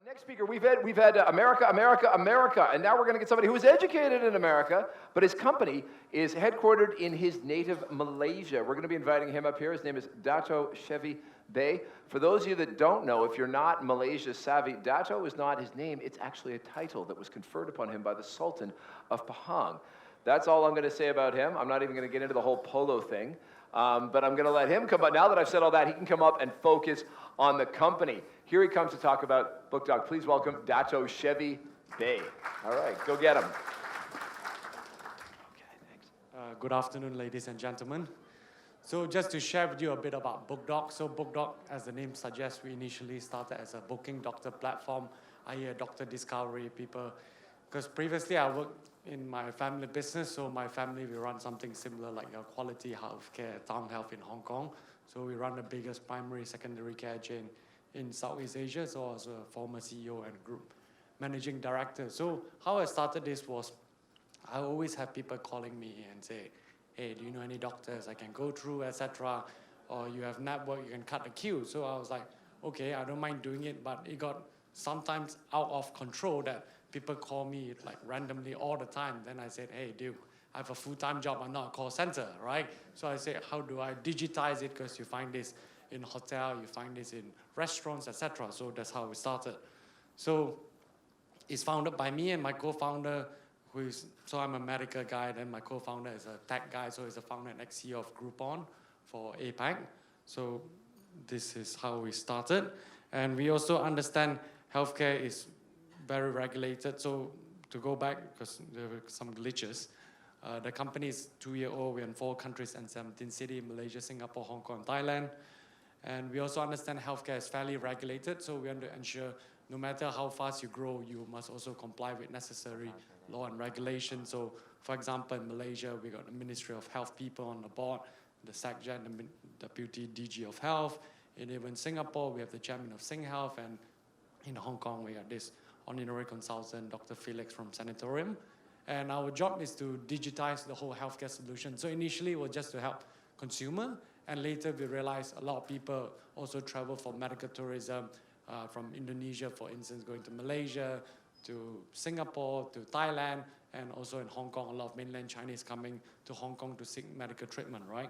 Next speaker, we've had America, and now we're going to get somebody who is educated in America, but his company is headquartered in his native Malaysia. We're going to be inviting him up here. His name is Dato Chevy Beh. For those of you that don't know, if you're not Malaysia savvy, Dato is not his name. It's actually a title that was conferred upon him by the Sultan of Pahang. That's all I'm going to say about him. I'm not even going to get into the whole polo thing, but I'm going to let him come up. Now that I've said all that, he can come up and focus on the company. Here he comes to talk about BookDoc. Please welcome Dato Chevy Beh. All right, go get him. Okay, thanks. Good afternoon, ladies and gentlemen. So just to share with you a bit about BookDoc. So BookDoc, as the name suggests, we initially started as a booking doctor platform, i.e. a doctor discovery people. Because previously I worked in my family business, so my family, we run something similar like a quality healthcare, town health in Hong Kong. So we run the biggest primary, secondary care chain in Southeast Asia, so I was a former CEO and group managing director. So how I started this was, I always have people calling me and say, hey, do you know any doctors I can go through, etc. Or you have network, you can cut the queue. So I was like, okay, I don't mind doing it, but it got sometimes out of control that people call me like randomly all the time. Then I said, hey, dude, I have a full-time job, I'm not a call center, right? So I said, how do I digitize it? Because you find this in hotel, you find this in restaurants, etc. So that's how we started. So it's founded by me and my co-founder, so I'm a medical guy, then my co-founder is a tech guy, so he's the founder and ex-CEO of Groupon for APAC. So this is how we started. And we also understand healthcare is very regulated. So to go back, because there were some glitches, the company is 2-year-old. We're in 4 countries and 17 cities, Malaysia, Singapore, Hong Kong, Thailand. And we also understand healthcare is fairly regulated, so we want to ensure no matter how fast you grow, you must also comply with necessary law and regulation. So, for example, in Malaysia, we got the Ministry of Health people on the board, the SecGen, the Deputy DG of Health. And even in Singapore, we have the Chairman of SingHealth, and in Hong Kong, we got this honorary consultant, Dr. Felix from Sanatorium. And our job is to digitize the whole healthcare solution. So initially, it was just to help consumer, and later we realized a lot of people also travel for medical tourism from Indonesia, for instance, going to Malaysia, to Singapore, to Thailand, and also in Hong Kong, a lot of mainland Chinese coming to Hong Kong to seek medical treatment, right?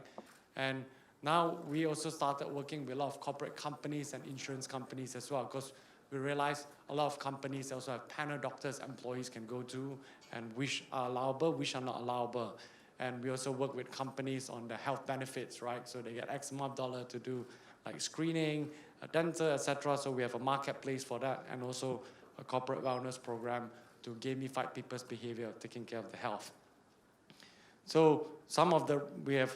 And now we also started working with a lot of corporate companies and insurance companies as well, because we realized a lot of companies also have panel doctors employees can go to, and which are allowable, which are not allowable. And we also work with companies on the health benefits, right? So they get X amount of dollar to do like screening, dental, etc. So we have a marketplace for that, and also a corporate wellness program to gamify people's behavior of taking care of the health. So we have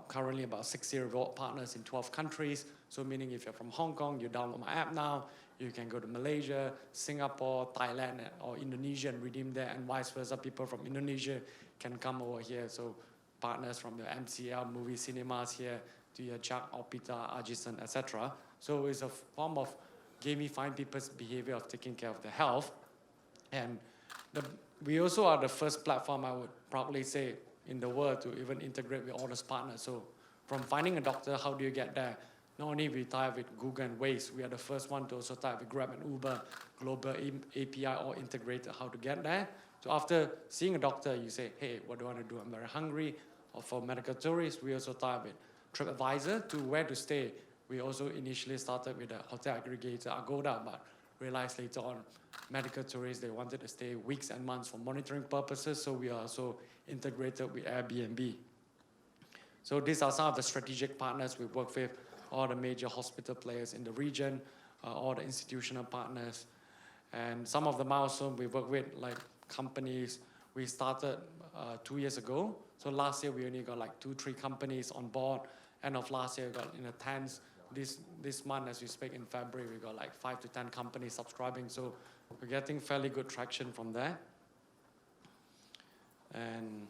currently about 60 reward partners in 12 countries. So meaning if you're from Hong Kong, you download my app now, you can go to Malaysia, Singapore, Thailand, or Indonesia and redeem there, and vice versa. People from Indonesia can come over here. So partners from the MCL movie cinemas here, to your Jack, Opita, Ajisen, etc. So it's a form of gamifying people's behavior of taking care of their health. And we also are the first platform, I would proudly say, in the world to even integrate with all those partners. So from finding a doctor, how do you get there? Not only we tie with Google and Waze, we are the first one to also tie with Grab and Uber, global API all integrated, how to get there. So after seeing a doctor, you say, hey, what do I want to do? I'm very hungry. Or for medical tourists, we also tie with TripAdvisor to where to stay. We also initially started with a hotel aggregator, Agoda, but realized later on, medical tourists, they wanted to stay weeks and months for monitoring purposes, so we are also integrated with Airbnb. So these are some of the strategic partners we work with, all the major hospital players in the region, all the institutional partners. And some of the milestones we work with, like companies, we started 2 years ago. So last year, we only got like 2-3 companies on board. End of last year, we got in the tens. This month, as we speak in February, we got like 5 to 10 companies subscribing. So we're getting fairly good traction from there. And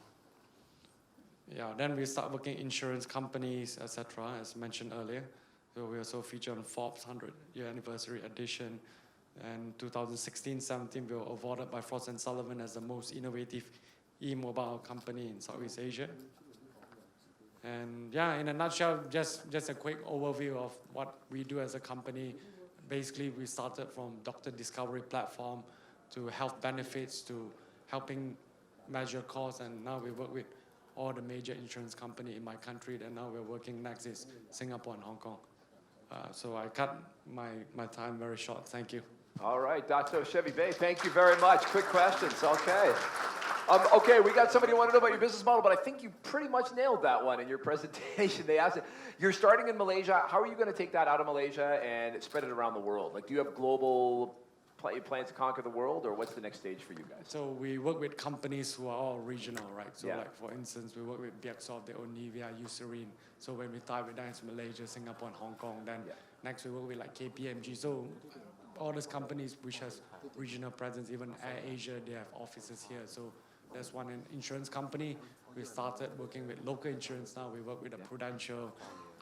yeah, then we start working insurance companies, etc., as mentioned earlier. So we also feature on Forbes 100-year anniversary edition. And 2016-17, we were awarded by Frost & Sullivan as the most innovative e-mobile company in Southeast Asia. And yeah, in a nutshell, just a quick overview of what we do as a company. basically we started from doctor discovery platform to health benefits to helping measure costs, and now we work with all the major insurance company in my country, and now we're working next is Singapore and Hong Kong. So I cut my time very short. Thank you. All right, Dato Chevy Beh, thank you very much. Quick questions, okay. Okay, we got somebody who wanted to know about your business model, but I think you pretty much nailed that one in your presentation. They asked it. You're starting in Malaysia. How are you going to take that out of Malaysia and spread it around the world? Like, do you have global plans to conquer the world, or what's the next stage for you guys? So we work with companies who are all regional, right? So Yeah. like for instance, we work with BookDoc, they own Nivea, Eucerin. So when we tie with them, it's Malaysia, Singapore, and Hong Kong. Then next we work with like KPMG. So all these companies which has regional presence, even AirAsia, they have offices here. So there's one insurance company. We started working with local insurance now. We work with the Prudential,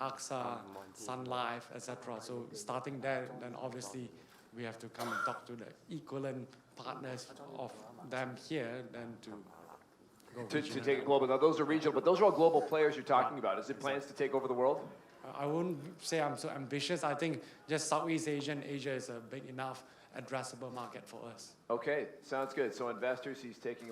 AXA, Sun Life, etc. So starting there, then obviously we have to come and talk to the equivalent partners of them here, then to go To regional. take it global. Now, those are regional, but those are all global players you're talking about. Is it plans to take over the world? I wouldn't say I'm so ambitious. I think just Southeast Asia and Asia is a big enough addressable market for us. Okay, sounds good. So investors, he's taking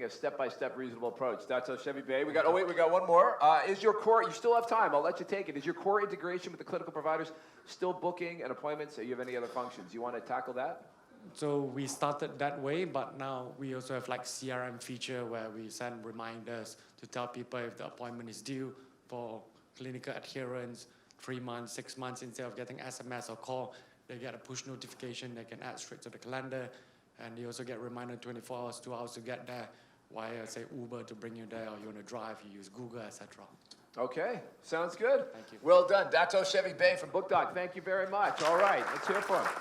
a step-by-step reasonable approach. That's Chevy Beh. We got one more. Is your core, you still have time, I'll let you take it. Is your core integration with the clinical providers still booking and appointments? Do you have any other functions? You want to tackle that? So we started that way, but now we also have like CRM feature where we send reminders to tell people if the appointment is due for clinical adherence, 3 months, 6 months. Instead of getting SMS or call, they get a push notification. They can add straight to the calendar, and they also get a reminder 24 hours, 2 hours to get there, via say Uber to bring you there, or you want to drive, you use Google, etc. Okay, sounds good. Thank you. Well done. Dato Chevy Beh from BookDoc. Thank you very much. All right, let's hear from him.